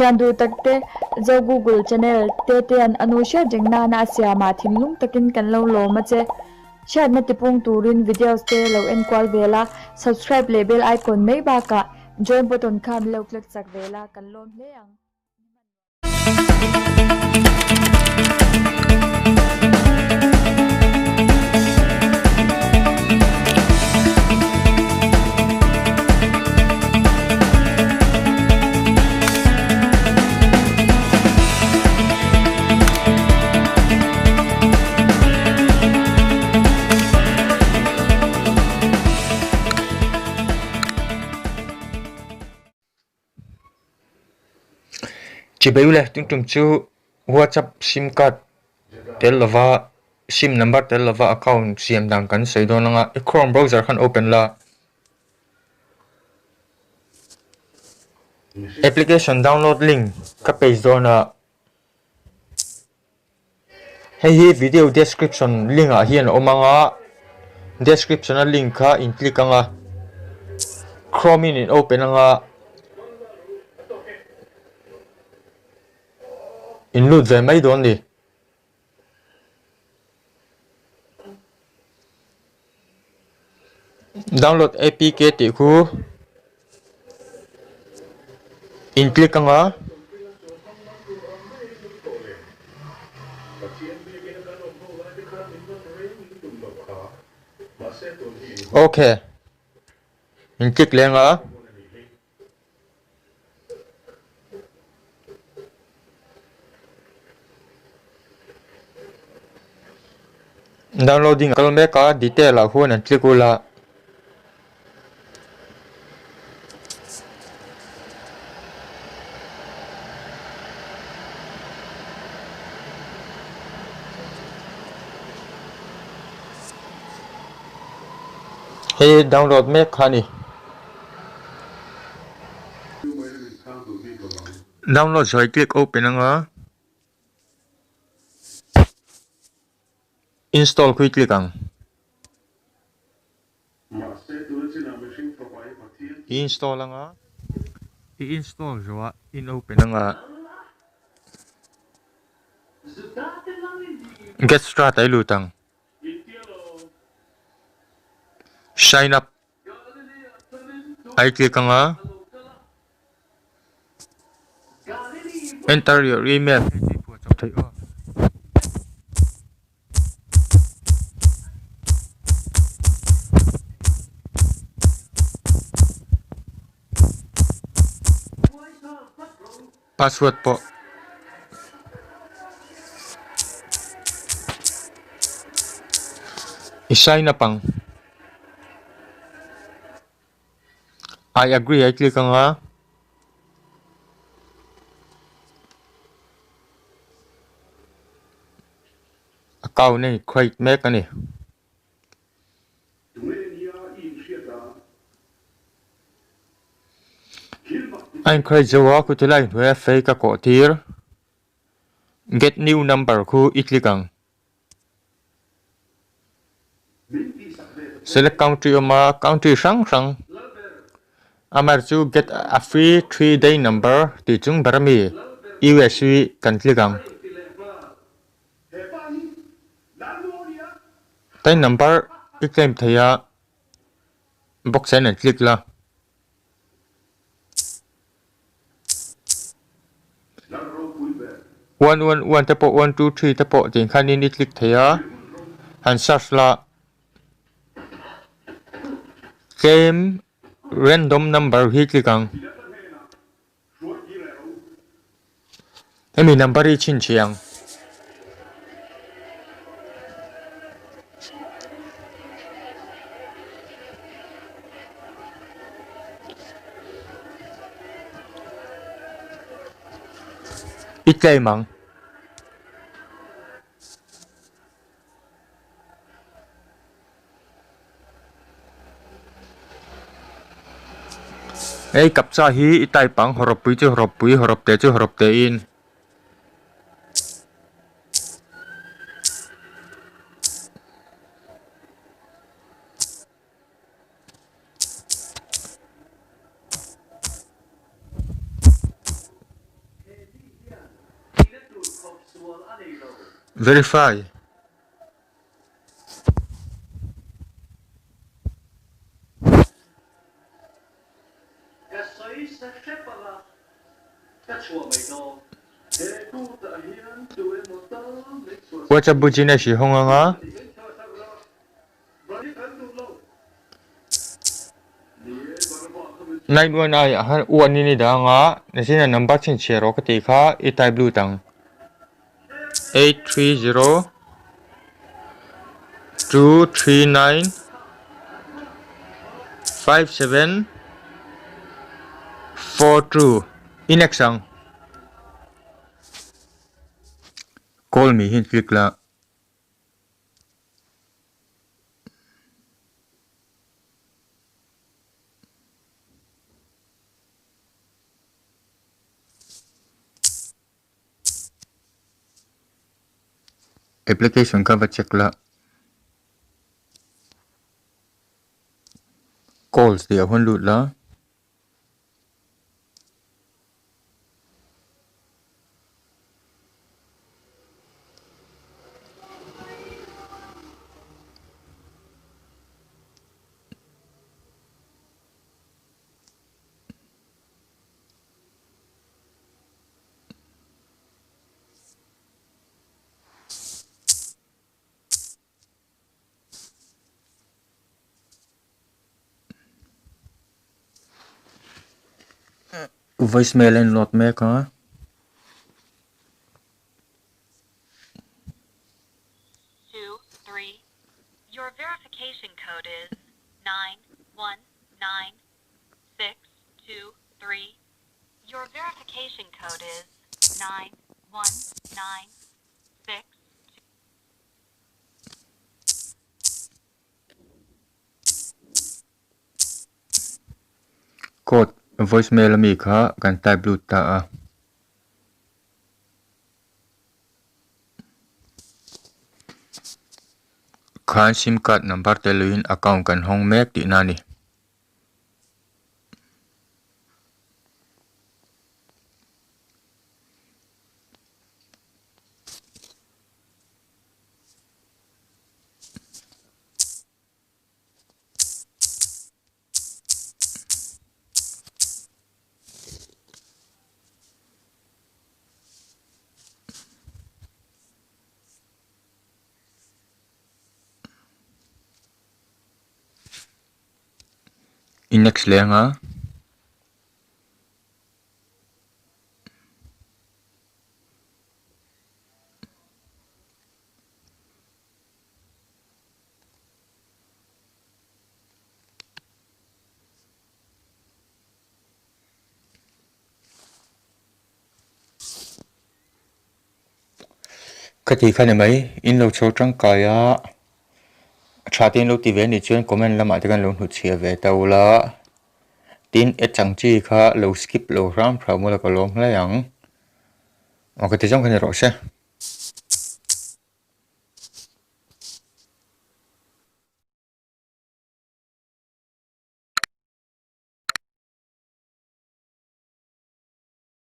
Shandu takte zo Google channel te an anusha jengna na siama thinglung takin kan lo lo ma che share na tipung turin videos te lo en kwal vela subscribe label icon mai ba ka join button khan lo click sak vela kan lom hle ang chỉ bây giờ chúng chúng chú WhatsApp sim card tel lova sim number tel lova account siam dang kan sei do nga Chrome browser khan open la application download link ka page do na hey video description link a hian omanga description a link kha in click anga Chrome in open anga in load về mấy đồn đi download APK thì khu in click anga ok in click lên anga downloading kalme ka detail a huan an click ula hey download me khani download rồi click open anga install quickly kang install anga install rồi in open anga get start ai lutang sign up ai click anga enter your email password po i-sign up ang I agree ay click nga account ni create make ani anh create jawa ku tilai we fake ko tir get new number ku i-click ang select country ma country sang sang amar chu get a free 3-day number ti chung barami USV kan click ang tay number i-claim thaya box and click la 111 te po 123 te po tin khan in i-click thaya han search la claim random number hi click ang emi number i chin chiang i-claim ang ei kapsa hi itai pang horop pui chu horop te in verify WhatsApp bujina si honganga night one ai han one ni da nga nasina number chin share ro ka ti kha e type blue tang 830 239 5742 inexang call me hin click la application ka va check la calls dia hon lut la voicemail and not make ha 2-3. Your verification code is 919623. Your verification code is 919623. code voicemail mi kha kan type blue ta a khan sim card number te luin account kan hong mek ti na ni inex lenga khati khane mai in lo chho tang ka ya thatin lo ti ve ni chen comment lama te kan lo hu chia ve ta ula tin e chang chi kha lo skip lo ram phra mo la ko lom la yang o ka ti jong kan ro se